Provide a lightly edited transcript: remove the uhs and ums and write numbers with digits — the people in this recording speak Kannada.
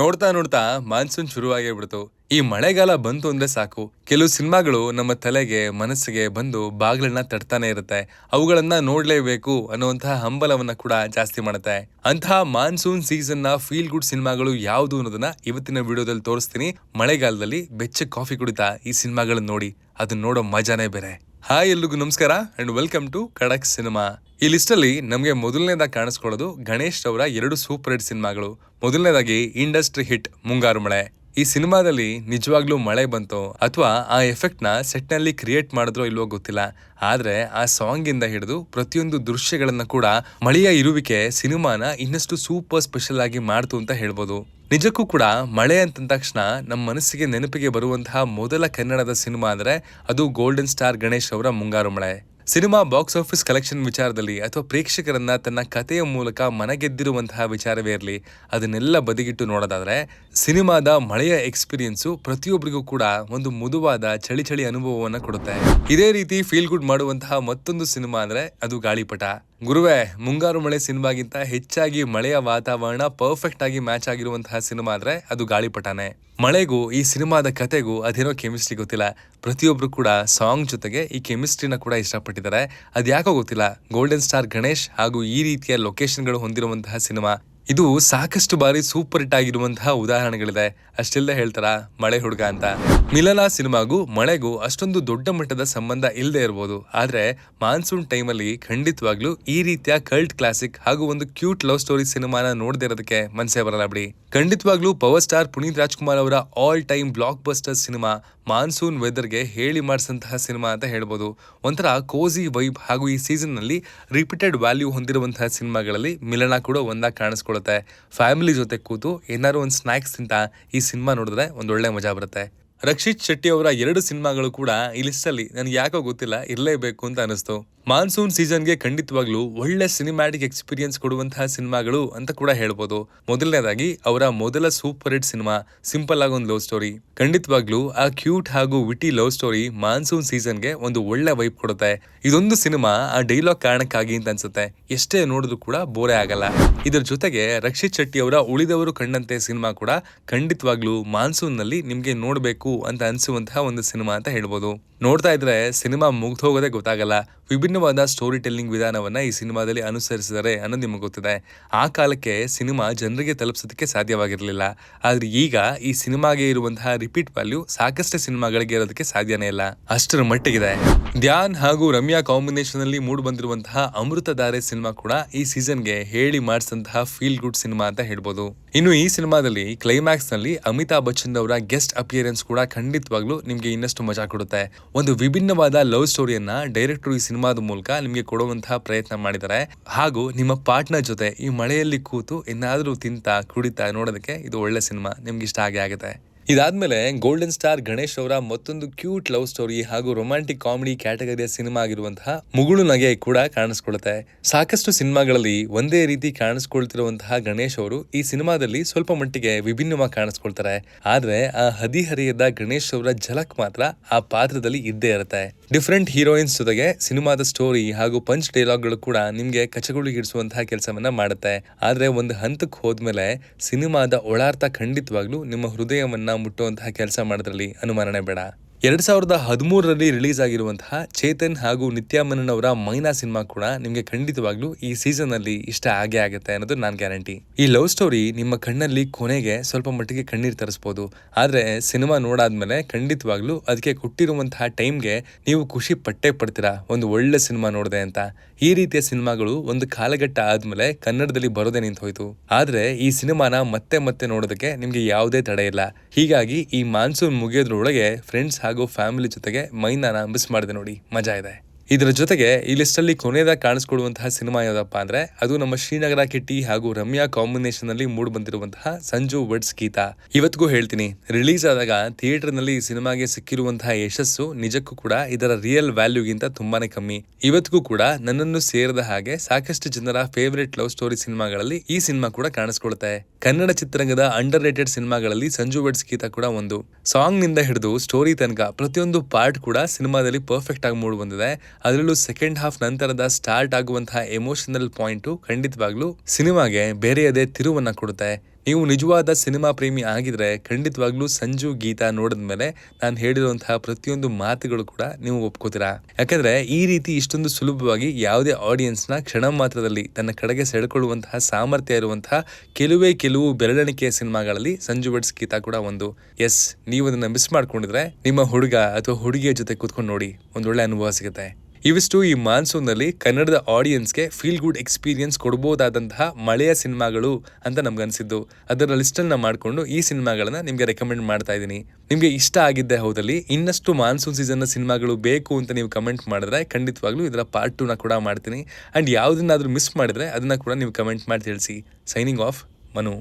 ನೋಡ್ತಾ ನೋಡ್ತಾ ಮಾನ್ಸೂನ್ ಶುರುವಾಗೇ ಈ ಮಳೆಗಾಲ ಬಂತು ಅಂದ್ರೆ ಸಾಕು, ಕೆಲವು ಸಿನಿಮಾಗಳು ನಮ್ಮ ತಲೆಗೆ ಮನಸ್ಸಿಗೆ ಬಂದು ಬಾಗಿಲನ್ನ ತಟ್ತಾನೆ ಇರುತ್ತೆ. ಅವುಗಳನ್ನ ನೋಡ್ಲೇಬೇಕು ಅನ್ನುವಂತಹ ಹಂಬಲವನ್ನ ಕೂಡ ಜಾಸ್ತಿ ಮಾಡುತ್ತೆ. ಅಂತಹ ಮಾನ್ಸೂನ್ ಸೀಸನ್ ನ ಫೀಲ್ ಗುಡ್ ಸಿನಿಮಾಗಳು ಯಾವುದು ಅನ್ನೋದನ್ನ ಇವತ್ತಿನ ವಿಡಿಯೋದಲ್ಲಿ ತೋರಿಸ್ತೀನಿ. ಮಳೆಗಾಲದಲ್ಲಿ ಬೆಚ್ಚ ಕಾಫಿ ಕುಡಿತಾ ಈ ಸಿನಿಮಾಗಳನ್ನ ನೋಡಿ ಅದನ್ನ ನೋಡೋ ಮಜಾನೇ ಬೇರೆ. ಹಾಯ್, ಎಲ್ರಿಗೂ ನಮಸ್ಕಾರ ಅಂಡ್ ವೆಲ್ಕಮ್ ಟು ಖಡಕ್ ಸಿನಿಮಾ. ಈ ಲಿಸ್ಟ್ ಅಲ್ಲಿ ನಮಗೆ ಮೊದಲನೇದಾಗಿ ಕಾಣಿಸ್ಕೊಳ್ಳೋದು ಗಣೇಶ್ ಅವರ 2 ಸೂಪರ್ ಹಿಟ್ ಸಿನಿಮಾಗಳು. ಮೊದಲನೇದಾಗಿ ಇಂಡಸ್ಟ್ರಿ ಹಿಟ್ ಮುಂಗಾರು ಮಳೆ. ಈ ಸಿನಿಮಾದಲ್ಲಿ ನಿಜವಾಗ್ಲೂ ಮಳೆ ಬಂತು ಅಥವಾ ಆ ಎಫೆಕ್ಟ್ ನ ಸೆಟ್ ನಲ್ಲಿ ಕ್ರಿಯೇಟ್ ಮಾಡಿದ್ರೋ ಇಲ್ವೋ ಗೊತ್ತಿಲ್ಲ, ಆದ್ರೆ ಆ ಸಾಂಗ್ ಇಂದ ಹಿಡಿದು ಪ್ರತಿಯೊಂದು ದೃಶ್ಯಗಳನ್ನ ಕೂಡ ಮಳೆಯ ಇರುವಿಕೆ ಸಿನಿಮಾನ ಇನ್ನಷ್ಟು ಸೂಪರ್ ಸ್ಪೆಷಲ್ ಆಗಿ ಮಾಡ್ತು ಅಂತ ಹೇಳ್ಬೋದು. ನಿಜಕ್ಕೂ ಕೂಡ ಮಳೆ ಅಂತ ತಕ್ಷಣ ನಮ್ಮ ಮನಸ್ಸಿಗೆ ನೆನಪಿಗೆ ಬರುವಂತಹ ಮೊದಲ ಕನ್ನಡದ ಸಿನಿಮಾ ಅಂದ್ರೆ ಅದು ಗೋಲ್ಡನ್ ಸ್ಟಾರ್ ಗಣೇಶ್ ಅವರ ಮುಂಗಾರು ಮಳೆ. ಸಿನಿಮಾ ಬಾಕ್ಸ್ ಆಫೀಸ್ ಕಲೆಕ್ಷನ್ ವಿಚಾರದಲ್ಲಿ ಅಥವಾ ಪ್ರೇಕ್ಷಕರನ್ನ ತನ್ನ ಕಥೆಯ ಮೂಲಕ ಮನಗೆದ್ದಿರುವಂತಹ ವಿಚಾರವೇ ಇರಲಿ, ಅದನ್ನೆಲ್ಲ ಬದಿಗಿಟ್ಟು ನೋಡೋದಾದ್ರೆ ಸಿನಿಮಾದ ಮಳೆಯ ಎಕ್ಸ್ಪೀರಿಯನ್ಸು ಪ್ರತಿಯೊಬ್ಬರಿಗೂ ಕೂಡ ಒಂದು ಮುದುವಾದ ಚಳಿ ಚಳಿ ಅನುಭವವನ್ನ ಕೊಡುತ್ತೆ. ಇದೇ ರೀತಿ ಫೀಲ್ ಗುಡ್ ಮಾಡುವಂತಹ ಮತ್ತೊಂದು ಸಿನಿಮಾ ಅಂದ್ರೆ ಅದು ಗಾಳಿಪಟ. ಗುರುವೇ, ಮುಂಗಾರು ಮಳೆ ಸಿನಿಮಾಗಿಂತ ಹೆಚ್ಚಾಗಿ ಮಳೆಯ ವಾತಾವರಣ ಪರ್ಫೆಕ್ಟ್ ಆಗಿ ಮ್ಯಾಚ್ ಆಗಿರುವಂತಹ ಸಿನಿಮಾ ಅಂದ್ರೆ ಅದು ಗಾಳಿಪಟನೇ. ಮಳೆಗೂ ಈ ಸಿನಿಮಾದ ಕತೆಗೂ ಅದೇನೋ ಕೆಮಿಸ್ಟ್ರಿ ಗೊತ್ತಿಲ್ಲ, ಪ್ರತಿಯೊಬ್ರು ಕೂಡ ಸಾಂಗ್ ಜೊತೆಗೆ ಈ ಕೆಮಿಸ್ಟ್ರಿನ ಕೂಡ ಇಷ್ಟಪಟ್ಟಿದ್ದಾರೆ. ಅದ್ಯಾಕೋ ಗೊತ್ತಿಲ್ಲ, ಗೋಲ್ಡನ್ ಸ್ಟಾರ್ ಗಣೇಶ್ ಹಾಗೂ ಈ ರೀತಿಯ ಲೊಕೇಶನ್ಗಳು ಹೊಂದಿರುವಂತಹ ಸಿನಿಮಾ ಇದು ಸಾಕಷ್ಟು ಬಾರಿ ಸೂಪರ್ ಹಿಟ್ ಆಗಿರುವಂತಹ ಉದಾಹರಣೆಗಳಿದೆ. ಅಷ್ಟೆಲ್ಲ ಹೇಳ್ತಾರ ಮಳೆ ಹುಡುಗ ಅಂತ. ಮಿಲನ ಸಿನಿಮಾಗೂ ಮಳೆಗೂ ಅಷ್ಟೊಂದು ದೊಡ್ಡ ಮಟ್ಟದ ಸಂಬಂಧ ಇಲ್ಲದೆ ಇರಬಹುದು, ಆದ್ರೆ ಮಾನ್ಸೂನ್ ಟೈಮಲ್ಲಿ ಖಂಡಿತವಾಗ್ಲೂ ಈ ರೀತಿಯ ಕಲ್ಟ್ ಕ್ಲಾಸಿಕ್ ಹಾಗೂ ಒಂದು ಕ್ಯೂಟ್ ಲವ್ ಸ್ಟೋರಿ ಸಿನಿಮಾನ ನೋಡದೇ ಇರೋದಕ್ಕೆ ಮನಸ್ಸೇ ಬರಲ್ಲ ಬಿಡಿ. ಖಂಡಿತವಾಗ್ಲೂ ಪವರ್ ಸ್ಟಾರ್ ಪುನೀತ್ ರಾಜ್ಕುಮಾರ್ ಅವರ all time blockbuster cinema, monsoon ವೆದರ್ಗೆ ಹೇಳಿ ಮಾಡಿಸಂತಹ ಸಿನಿಮಾ ಅಂತ ಹೇಳ್ಬೋದು. ಒಂಥರ ಕೋಸಿ ವೈಬ್ ಹಾಗೂ ಈ ಸೀಸನ್ ನಲ್ಲಿ ರಿಪೀಟೆಡ್ ವ್ಯಾಲ್ಯೂ ಹೊಂದಿರುವಂತಹ ಸಿನಿಮಾಗಳಲ್ಲಿ ಮಿಲನ ಕೂಡ ಒಂದಾಗಿ ಕಾಣಿಸ್ಕೊಳ್ಳುತ್ತೆ. ಫ್ಯಾಮಿಲಿ ಜೊತೆ ಕೂತು ಏನಾದ್ರು ಒಂದು ಸ್ನಾಕ್ಸ್ ತಿಂತ ಈ ಸಿನಿಮಾ ನೋಡಿದ್ರೆ ಒಂದೊಳ್ಳೆ ಮಜಾ ಬರುತ್ತೆ. ರಕ್ಷಿತ್ ಶೆಟ್ಟಿ ಅವರ 2 ಸಿನಿಮಾಗಳು ಕೂಡ ಈ ಲಿಸ್ಟ್ ಅಲ್ಲಿ ನನಗೆ ಯಾಕೋ ಗೊತ್ತಿಲ್ಲ ಇರಲೇಬೇಕು ಅಂತ ಅನಿಸ್ತು. ಮಾನ್ಸೂನ್ ಸೀಸನ್ಗೆ ಖಂಡಿತವಾಗ್ಲೂ ಒಳ್ಳೆ ಸಿನಿಮ್ಯಾಟಿಕ್ ಎಕ್ಸ್ಪೀರಿಯನ್ಸ್ ಕೊಡುವಂತಹ ಸಿನಿಮಾಗಳು ಅಂತ ಕೂಡ ಹೇಳ್ಬೋದು. ಮೊದಲನೇದಾಗಿ ಅವರ ಮೊದಲ ಸೂಪರ್ ಹಿಟ್ ಸಿನಿಮಾ ಸಿಂಪಲ್ ಆಗಿ ಒಂದು ಲವ್ ಸ್ಟೋರಿ. ಖಂಡಿತವಾಗ್ಲೂ ಆ ಕ್ಯೂಟ್ ಹಾಗೂ ವಿಟಿ ಲವ್ ಸ್ಟೋರಿ ಮಾನ್ಸೂನ್ ಸೀಸನ್ಗೆ ಒಂದು ಒಳ್ಳೆ ವೈಬ್ ಕೊಡುತ್ತೆ. ಇದೊಂದು ಸಿನಿಮಾ ಆ ಡೈಲಾಗ್ ಕಾರಣಕ್ಕಾಗಿ ಅಂತ ಅನ್ಸುತ್ತೆ, ಎಷ್ಟೇ ನೋಡಿದ್ರು ಕೂಡ ಬೋರೆ ಆಗಲ್ಲ. ಇದರ ಜೊತೆಗೆ ರಕ್ಷಿತ್ ಶೆಟ್ಟಿ ಅವರ ಉಳಿದವರು ಕಂಡಂತೆ ಸಿನಿಮಾ ಕೂಡ ಖಂಡಿತವಾಗ್ಲೂ ಮಾನ್ಸೂನ್ ನಲ್ಲಿ ನಿಮ್ಗೆ ನೋಡ್ಬೇಕು ಅಂತ ಅನ್ಸುವಂತಹ ಒಂದು ಸಿನಿಮಾ ಅಂತ ಹೇಳ್ಬೋದು. ನೋಡ್ತಾ ಇದ್ರೆ ಸಿನಿಮಾ ಮುಗ್ದು ಹೋಗೋದೇ ಗೊತ್ತಾಗಲ್ಲ. ವಿಭಿನ್ನವಾದ ಸ್ಟೋರಿ ಟೆಲ್ಲಿಂಗ್ ವಿಧಾನವನ್ನ ಈ ಸಿನಿಮಾದಲ್ಲಿ ಅನುಸರಿಸಿದರೆ ಅನ್ನೋದು ನಿಮಗೆ ಗೊತ್ತಿದೆ. ಆ ಕಾಲಕ್ಕೆ ಸಿನಿಮಾ ಜನರಿಗೆ ತಲುಪಿಸೋದಕ್ಕೆ ಸಾಧ್ಯವಾಗಿರಲಿಲ್ಲ, ಆದ್ರೆ ಈಗ ಈ ಸಿನಿಮಾಗೆ ಇರುವಂತಹ ರಿಪೀಟ್ ವ್ಯಾಲ್ಯೂ ಸಾಕಷ್ಟು ಸಿನಿಮಾಗಳಿಗೆ ಇರೋದಕ್ಕೆ ಸಾಧ್ಯನೇ ಇಲ್ಲ, ಅಷ್ಟರ ಮಟ್ಟಿಗಿದೆ. ಧ್ಯಾನ್ ಹಾಗೂ ರಮ್ಯಾ ಕಾಂಬಿನೇಷನ್ ಅಲ್ಲಿ ಮೂಡ್ ಬಂದಿರುವಂತಹ ಅಮೃತಧಾರೆ ಸಿನಿಮಾ ಕೂಡ ಈ ಸೀಸನ್ಗೆ ಹೇಳಿ ಮಾಡಿಸಿದಂತಹ ಫೀಲ್ ಗುಡ್ ಸಿನಿಮಾ ಅಂತ ಹೇಳ್ಬೋದು. ಇನ್ನು ಈ ಸಿನಿಮಾದಲ್ಲಿ ಕ್ಲೈಮ್ಯಾಕ್ಸ್ ನಲ್ಲಿ ಅಮಿತಾಬ್ ಬಚ್ಚನ್ ಅವರ ಗೆಸ್ಟ್ ಅಪಿಯರೆನ್ಸ್ ಕೂಡ ಖಂಡಿತವಾಗ್ಲೂ ನಿಮ್ಗೆ ಇನ್ನಷ್ಟು ಮಜಾ ಕೊಡುತ್ತೆ. ಒಂದು ವಿಭಿನ್ನವಾದ ಲವ್ ಸ್ಟೋರಿಯನ್ನ ಡೈರೆಕ್ಟರ್ ಈ ಸಿನಿಮಾದ ಮೂಲಕ ನಿಮ್ಗೆ ಕೊಡುವಂತಹ ಪ್ರಯತ್ನ ಮಾಡಿದ್ದಾರೆ. ಹಾಗೂ ನಿಮ್ಮ ಪಾರ್ಟ್ನರ್ ಜೊತೆ ಈ ಮಳೆಯಲ್ಲಿ ಕೂತು ಏನಾದ್ರೂ ತಿಂತ ಕುಡಿತಾ ನೋಡೋದಕ್ಕೆ ಇದು ಒಳ್ಳೆ ಸಿನಿಮಾ, ನಿಮ್ಗೆ ಇಷ್ಟ ಆಗೇ ಆಗುತ್ತೆ. ಇದಾದ್ಮೇಲೆ ಗೋಲ್ಡನ್ ಸ್ಟಾರ್ ಗಣೇಶ್ ಅವರ ಮತ್ತೊಂದು ಕ್ಯೂಟ್ ಲವ್ ಸ್ಟೋರಿ ಹಾಗೂ ರೊಮ್ಯಾಂಟಿಕ್ ಕಾಮಿಡಿ ಕ್ಯಾಟಗರಿಯ ಸಿನಿಮಾ ಆಗಿರುವಂತಹ ಮುಗುಳು ನಗೆ ಕೂಡ ಕಾಣಿಸ್ಕೊಳ್ಳುತ್ತೆ. ಸಾಕಷ್ಟು ಸಿನಿಮಾಗಳಲ್ಲಿ ಒಂದೇ ರೀತಿ ಕಾಣಿಸ್ಕೊಳ್ತಿರುವಂತಹ ಗಣೇಶ್ ಅವರು ಈ ಸಿನಿಮಾದಲ್ಲಿ ಸ್ವಲ್ಪ ಮಟ್ಟಿಗೆ ವಿಭಿನ್ನವಾಗಿ ಕಾಣಿಸ್ಕೊಳ್ತಾರೆ, ಆದ್ರೆ ಆ ಹದಿಹರಿಯದ ಗಣೇಶ್ ಅವರ ಝಲಕ್ ಮಾತ್ರ ಆ ಪಾತ್ರದಲ್ಲಿ ಇದ್ದೇ ಇರುತ್ತೆ. ಡಿಫ್ರೆಂಟ್ ಹೀರೋಯಿನ್ಸ್ ಜೊತೆಗೆ ಸಿನಿಮಾದ ಸ್ಟೋರಿ ಹಾಗೂ ಪಂಚ್ ಡೈಲಾಗ್ಗಳು ಕೂಡ ನಿಮ್ಗೆ ಕಚಗುಳಿಗಿಡಿಸುವಂತಹ ಕೆಲಸವನ್ನ ಮಾಡುತ್ತೆ. ಆದ್ರೆ ಒಂದು ಹಂತಕ್ಕೆ ಹೋದ್ಮೇಲೆ ಸಿನಿಮಾದ ಒಳಾರ್ಥ ಖಂಡಿತವಾಗ್ಲೂ ನಿಮ್ಮ ಹೃದಯವನ್ನ ಮುಟ್ಟುವಂತಹ ಕೆಲಸ ಮಾಡೋದ್ರಲ್ಲಿ ಅನುಮಾನನೇ ಬೇಡ. 2013ರಲ್ಲಿ ರಿಲೀಸ್ ಆಗಿರುವಂತಹ ಚೇತನ್ ಹಾಗೂ ನಿತ್ಯಾ ಮೆನನ್ ಅವರ ಮೈನಾ ಸಿನಿಮಾ ಕೂಡ ನಿಮ್ಗೆ ಖಂಡಿತವಾಗ್ಲೂ ಈ ಸೀಸನ್ ಅಲ್ಲಿ ಇಷ್ಟ ಆಗೇ ಆಗುತ್ತೆ ಅನ್ನೋದು ನಾನ್ ಗ್ಯಾರಂಟಿ. ಈ ಲವ್ ಸ್ಟೋರಿ ನಿಮ್ಮ ಕಣ್ಣಲ್ಲಿ ಕೊನೆಗೆ ಸ್ವಲ್ಪ ಮಟ್ಟಿಗೆ ಕಣ್ಣೀರ್ ತರಿಸಬಹುದು, ಆದ್ರೆ ಸಿನಿಮಾ ನೋಡಾದ್ಮೇಲೆ ಖಂಡಿತವಾಗ್ಲೂ ಅದಕ್ಕೆ ಕೊಟ್ಟಿರುವಂತಹ ಟೈಮ್ಗೆ ನೀವು ಖುಷಿ ಪಟ್ಟೇ ಪಡ್ತೀರಾ, ಒಂದು ಒಳ್ಳೆ ಸಿನಿಮಾ ನೋಡಿದೆ ಅಂತ. ಈ ರೀತಿಯ ಸಿನಿಮಾಗಳು ಒಂದು ಕಾಲಘಟ್ಟ ಆದ್ಮೇಲೆ ಕನ್ನಡದಲ್ಲಿ ಬರೋದೇ ನಿಂತು ಹೋಯ್ತು, ಆದ್ರೆ ಈ ಸಿನಿಮಾನ ಮತ್ತೆ ಮತ್ತೆ ನೋಡೋದಕ್ಕೆ ನಿಮ್ಗೆ ಯಾವುದೇ ತಡೆ ಇಲ್ಲ. ಹೀಗಾಗಿ ಈ ಮಾನ್ಸೂನ್ ಮುಗಿಯೋದ್ರೊಳಗೆ ಫ್ರೆಂಡ್ಸ್ ಹಾಗೂ ಫ್ಯಾಮಿಲಿ ಜೊತೆಗೆ ಮೈನಾನ ಮಿಸ್ ಮಾಡಿದೆ ನೋಡಿ, ಮಜಾ ಇದೆ. ಇದರ ಜೊತೆಗೆ ಈ ಲಿಸ್ಟ್ ಅಲ್ಲಿ ಕೊನೆಯದಾಗಿ ಕಾಣಿಸ್ಕೊಳ್ಳುವಂತಹ ಸಿನಿಮಾ ಯಾವ್ದಪ್ಪ ಅಂದ್ರೆ ಅದು ನಮ್ಮ ಶ್ರೀನಗರ ಕಿಟ್ಟಿ ಹಾಗೂ ರಮ್ಯಾ ಕಾಂಬಿನೇಷನ್ ಅಲ್ಲಿ ಮೂಡ್ ಬಂದಿರುವಂತಹ ಸಂಜು ವೆಡ್ಸ್ ಗೀತಾ. ಇವತ್ತಿಗೂ ಹೇಳ್ತೀನಿ, ರಿಲೀಸ್ ಆದಾಗ ಥಿಯೇಟರ್ ನಲ್ಲಿ ಈ ಸಿನಿಮಾಗೆ ಸಿಕ್ಕಿರುವಂತಹ ಯಶಸ್ಸು ನಿಜಕ್ಕೂ ಕೂಡ ಇದರ ರಿಯಲ್ ವ್ಯಾಲ್ಯೂಗಿಂತ ತುಂಬಾನೇ ಕಮ್ಮಿ. ಇವತ್ತಿಗೂ ಕೂಡ ನನ್ನನ್ನು ಸೇರಿದ ಹಾಗೆ ಸಾಕಷ್ಟು ಜನರ ಫೇವರೇಟ್ ಲವ್ ಸ್ಟೋರಿ ಸಿನಿಮಾಗಳಲ್ಲಿ ಈ ಸಿನಿಮಾ ಕೂಡ ಕಾಣಿಸ್ಕೊಳ್ಳುತ್ತೆ. ಕನ್ನಡ ಚಿತ್ರರಂಗದ ಅಂಡರ್ ರೇಟೆಡ್ ಸಿನಿಮಾಗಳಲ್ಲಿ ಸಂಜು ವೆಡ್ಸ್ ಗೀತಾ ಕೂಡ ಒಂದು. ಸಾಂಗ್ ನಿಂದ ಹಿಡಿದು ಸ್ಟೋರಿ ತನಕ ಪ್ರತಿಯೊಂದು ಪಾರ್ಟ್ ಕೂಡ ಸಿನಿಮಾದಲ್ಲಿ ಪರ್ಫೆಕ್ಟ್ ಆಗಿ ಮೂಡ್ ಬಂದಿದೆ. ಅದರಲ್ಲೂ ಸೆಕೆಂಡ್ ಹಾಫ್ ನಂತರದ ಸ್ಟಾರ್ಟ್ ಆಗುವಂತಹ ಎಮೋಷನಲ್ ಪಾಯಿಂಟ್ ಖಂಡಿತವಾಗ್ಲೂ ಸಿನಿಮಾಗೆ ಬೇರೆಯದೇ ತಿರುವನ್ನ ಕೊಡುತ್ತೆ. ನೀವು ನಿಜವಾದ ಸಿನಿಮಾ ಪ್ರೇಮಿ ಆಗಿದ್ರೆ ಖಂಡಿತವಾಗ್ಲೂ ಸಂಜು ಗೀತಾ ನೋಡಿದ್ಮೇಲೆ ನಾನು ಹೇಳಿರುವಂತಹ ಪ್ರತಿಯೊಂದು ಮಾತುಗಳು ಕೂಡ ನೀವು ಒಪ್ಕೋತೀರಾ. ಯಾಕಂದ್ರೆ ಈ ರೀತಿ ಇಷ್ಟೊಂದು ಸುಲಭವಾಗಿ ಯಾವುದೇ ಆಡಿಯನ್ಸ್ ನ ಕ್ಷಣ ಮಾತ್ರದಲ್ಲಿ ತನ್ನ ಕಡೆಗೆ ಸೆಳೆಕೊಳ್ಳುವಂತಹ ಸಾಮರ್ಥ್ಯ ಇರುವಂತಹ ಕೆಲವು ಬೆರಳೆಣಿಕೆಯ ಸಿನಿಮಾಗಳಲ್ಲಿ ಸಂಜು ವೆಡ್ಸ್ ಗೀತಾ ಕೂಡ ಒಂದು. ಎಸ್, ನೀವು ಅದನ್ನ ಮಿಸ್ ಮಾಡ್ಕೊಂಡಿದ್ರೆ ನಿಮ್ಮ ಹುಡುಗ ಅಥವಾ ಹುಡುಗಿಯ ಜೊತೆ ಕೂತ್ಕೊಂಡು ನೋಡಿ, ಒಂದೊಳ್ಳೆ ಅನುಭವ ಸಿಗುತ್ತೆ. ಇವಿಷ್ಟು ಈ ಮಾನ್ಸೂನ್ ನಲ್ಲಿ ಕನ್ನಡದ ಆಡಿಯನ್ಸ್ಗೆ ಫೀಲ್ ಗುಡ್ ಎಕ್ಸ್ಪೀರಿಯನ್ಸ್ ಕೊಡಬಹುದಾದಂತಹ ಮಳೆಯ ಸಿನಿಮಾಗಳು ಅಂತ ನಮ್ಗನ್ಸಿದ್ದು. ಅದರ ಲಿಸ್ಟನ್ನ ಮಾಡಿಕೊಂಡು ಈ ಸಿನಿಮಾಗಳನ್ನ ನಿಮ್ಗೆ ರೆಕಮೆಂಡ್ ಮಾಡ್ತಾ ಇದ್ದೀನಿ. ನಿಮ್ಗೆ ಇಷ್ಟ ಆಗಿದ್ದೆ ಹೌದಲ್ಲಿ ಇನ್ನಷ್ಟು ಮಾನ್ಸೂನ್ ಸೀಸನ್ ನ ಸಿನಿಮಾಗಳು ಬೇಕು ಅಂತ ನೀವು ಕಮೆಂಟ್ ಮಾಡಿದ್ರೆ ಖಂಡಿತವಾಗ್ಲೂ ಇದರ ಪಾರ್ಟ್ 2ನ ಕೂಡ ಮಾಡ್ತೀನಿ. ಅಂಡ್ ಯಾವ್ದನ್ನಾದ್ರೂ ಮಿಸ್ ಮಾಡಿದ್ರೆ ಅದನ್ನ ಕೂಡ ನೀವು ಕಮೆಂಟ್ ಮಾಡಿ ತಿಳಿಸಿ. Signing off, Manu.